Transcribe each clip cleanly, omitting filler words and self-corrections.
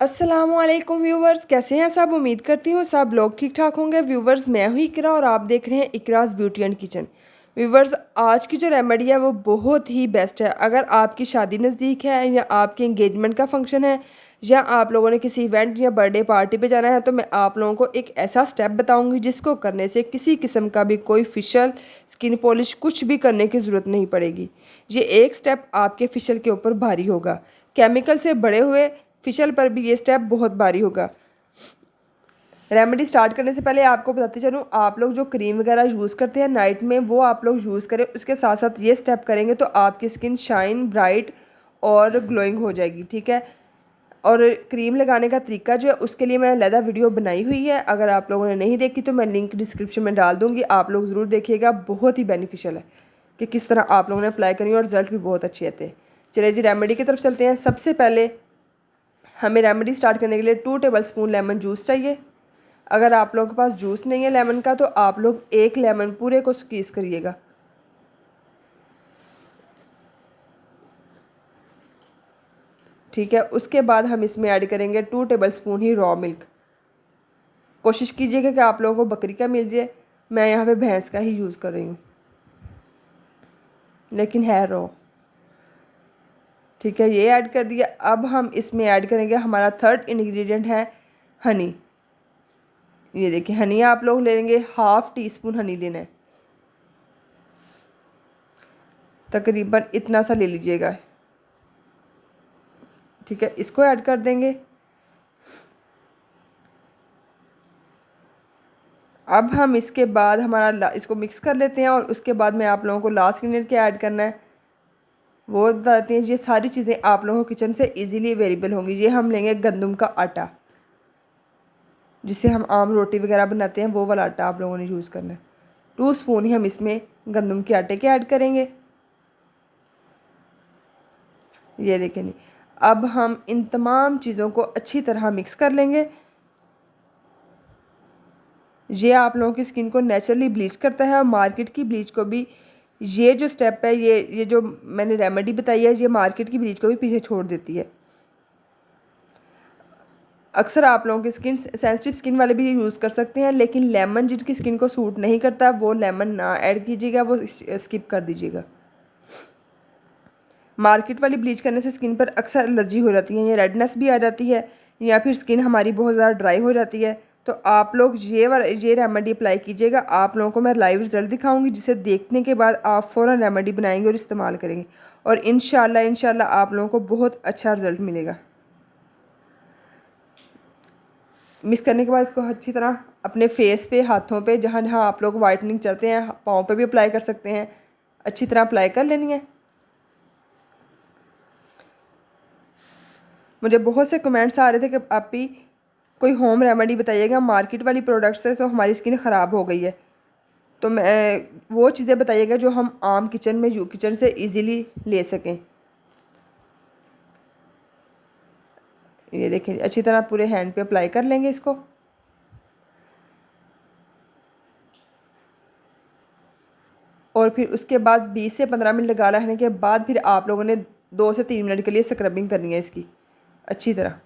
अस्सलामुअलैकुम व्यूवर्स, कैसे हैं सब। उम्मीद करती हूँ सब लोग ठीक ठाक होंगे। व्यूवर्स, मैं हूँ इकरा और आप देख रहे हैं Ikraj beauty and kitchen. Viewers, आज की जो रेमेडी है वो बहुत ही बेस्ट है। अगर आपकी शादी नज़दीक है या आपके इंगेजमेंट का फंक्शन है या आप लोगों ने किसी इवेंट या बर्थडे पार्टी पे जाना है, तो मैं आप लोगों को एक ऐसा स्टेप बताऊंगी जिसको करने से किसी किस्म का भी कोई फेशियल, स्किन पॉलिश कुछ भी करने की ज़रूरत नहीं पड़ेगी। ये एक स्टेप आपके फेशियल के ऊपर भारी होगा। केमिकल से बड़े हुए फेशियल पर भी ये स्टेप बहुत भारी होगा। रेमेडी स्टार्ट करने से पहले आपको बताते चलूँ, आप लोग जो क्रीम वगैरह यूज़ करते हैं नाइट में वो आप लोग यूज़ करें। उसके साथ साथ ये स्टेप करेंगे तो आपकी स्किन शाइन, ब्राइट और ग्लोइंग हो जाएगी। ठीक है। और क्रीम लगाने का तरीका जो है उसके लिए मैंने अलग वीडियो बनाई हुई है। अगर आप लोगों ने नहीं देखी तो मैं लिंक डिस्क्रिप्शन में डाल दूँगी, आप लोग ज़रूर देखिएगा। बहुत ही बेनिफिशियल है कि किस तरह आप लोगों ने अप्लाई करेंगे और रिजल्ट भी बहुत अच्छे आते हैं। चलिए जी, रेमेडी की तरफ चलते हैं। सबसे पहले हमें रेमेडी स्टार्ट करने के लिए 2 टेबलस्पून लेमन जूस चाहिए। अगर आप लोगों के पास जूस नहीं है लेमन का तो आप लोग 1 लेमन पूरे को स्क्वीज़ करिएगा। ठीक है। उसके बाद हम इसमें ऐड करेंगे 2 टेबलस्पून ही रॉ मिल्क। कोशिश कीजिएगा कि आप लोगों को बकरी का मिल जाए। मैं यहाँ पे भैंस का ही यूज़ कर रही हूँ, लेकिन है रॉ। ठीक है, ये ऐड कर दिया। अब हम इसमें ऐड करेंगे, हमारा थर्ड इंग्रेडिएंट है हनी। ये देखिए, हनी आप लोग ले लेंगे, 1/2 टीस्पून हनी लेना है। तकरीबन इतना सा ले लीजिएगा। ठीक है, इसको ऐड कर देंगे। अब हम इसके बाद इसको मिक्स कर लेते हैं और उसके बाद मैं आप लोगों को लास्ट इंग्रेडिएंट क्या ऐड करना है वो बताते हैं। ये सारी चीज़ें आप लोगों को किचन से इजीली अवेलेबल होंगी। ये हम लेंगे गंदम का आटा, जिससे हम आम रोटी वगैरह बनाते हैं, वो वाला आटा आप लोगों ने यूज़ करना है। 2 स्पून ही हम इसमें गंदम के आटे के ऐड करेंगे। ये देखें नहीं। अब हम इन तमाम चीज़ों को अच्छी तरह मिक्स कर लेंगे। ये आप लोगों की स्किन को नेचुरली ब्लीच करता है और मार्केट की ब्लीच को भी, ये जो स्टेप है, ये जो मैंने रेमेडी बताई है, ये मार्केट की ब्लीच को भी पीछे छोड़ देती है। अक्सर आप लोगों की स्किन सेंसिटिव स्किन वाले भी यूज़ कर सकते हैं, लेकिन लेमन जिनकी स्किन को सूट नहीं करता वो लेमन ना ऐड कीजिएगा, वो स्किप कर दीजिएगा। मार्केट वाली ब्लीच करने से स्किन पर अक्सर एलर्जी हो जाती है, या रेडनेस भी आ जाती है, या फिर स्किन हमारी बहुत ज़्यादा ड्राई हो जाती है। तो आप लोग ये रेमेडी अप्लाई कीजिएगा। आप लोगों को मैं लाइव रिजल्ट दिखाऊंगी, जिसे देखने के बाद आप फ़ौरन रेमेडी बनाएंगे और इस्तेमाल करेंगे, और इंशाल्लाह आप लोगों को बहुत अच्छा रिजल्ट मिलेगा। मिक्स करने के बाद इसको अच्छी तरह अपने फेस पे, हाथों पे, जहाँ जहाँ आप लोग वाइटनिंग चाहते हैं, पाँव पे भी अप्लाई कर सकते हैं, अच्छी तरह अप्लाई कर लेनी है। मुझे बहुत से कमेंट्स आ रहे थे कि आप भी कोई होम रेमेडी बताइएगा, मार्केट वाली प्रोडक्ट से तो हमारी स्किन ख़राब हो गई है। तो मैं वो चीज़ें बताइएगा जो हम आम किचन से इजीली ले सकें। ये देखें, अच्छी तरह पूरे हैंड पे अप्लाई कर लेंगे इसको। और फिर उसके बाद 20 से 15 मिनट लगा रहने के बाद फिर आप लोगों ने 2 से 3 मिनट के लिए स्क्रबिंग करनी है इसकी अच्छी तरह।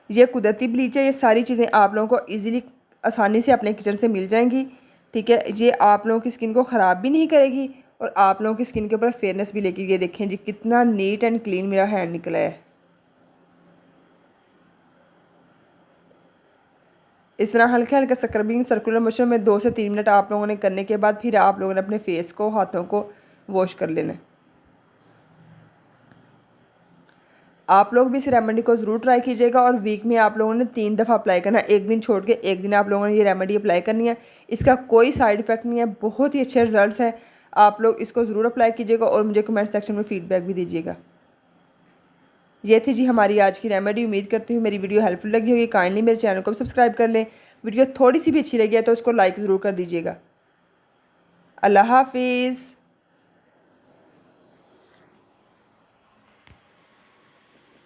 ये कुदरती ब्लीच है। ये सारी चीज़ें आप लोगों को इजीली, आसानी से अपने किचन से मिल जाएंगी। ठीक है, ये आप लोगों की स्किन को ख़राब भी नहीं करेगी और आप लोगों की स्किन के ऊपर फेयरनेस भी लेगी। ये देखें जी, कितना नीट एंड क्लीन मेरा हैंड निकला है। इस तरह हल्के हल्के स्क्रबिंग सर्कुलर मोशन में 2 से 3 मिनट आप लोगों ने करने के बाद फिर आप लोगों ने अपने फेस को, हाथों को वॉश कर लेना है। आप लोग भी इस रेमेडी को ज़रूर ट्राई कीजिएगा और वीक में आप लोगों ने 3 दफ़ा अप्लाई करना है। एक दिन छोड़ के एक दिन आप लोगों ने ये रेमेडी अप्लाई करनी है। इसका कोई साइड इफ़ेक्ट नहीं है, बहुत ही अच्छे रिजल्ट्स हैं। आप लोग इसको ज़रूर अप्लाई कीजिएगा और मुझे कमेंट सेक्शन में फ़ीडबैक भी दीजिएगा। ये थी जी हमारी आज की रेमेडी। उम्मीद करती हूँ मेरी वीडियो हेल्पफुल लगी होगी। काइंडली मेरे चैनल को भी सब्सक्राइब कर लें। वीडियो थोड़ी सी भी अच्छी लगी है तो उसको लाइक ज़रूर कर दीजिएगा। अल्लाह हाफिज़।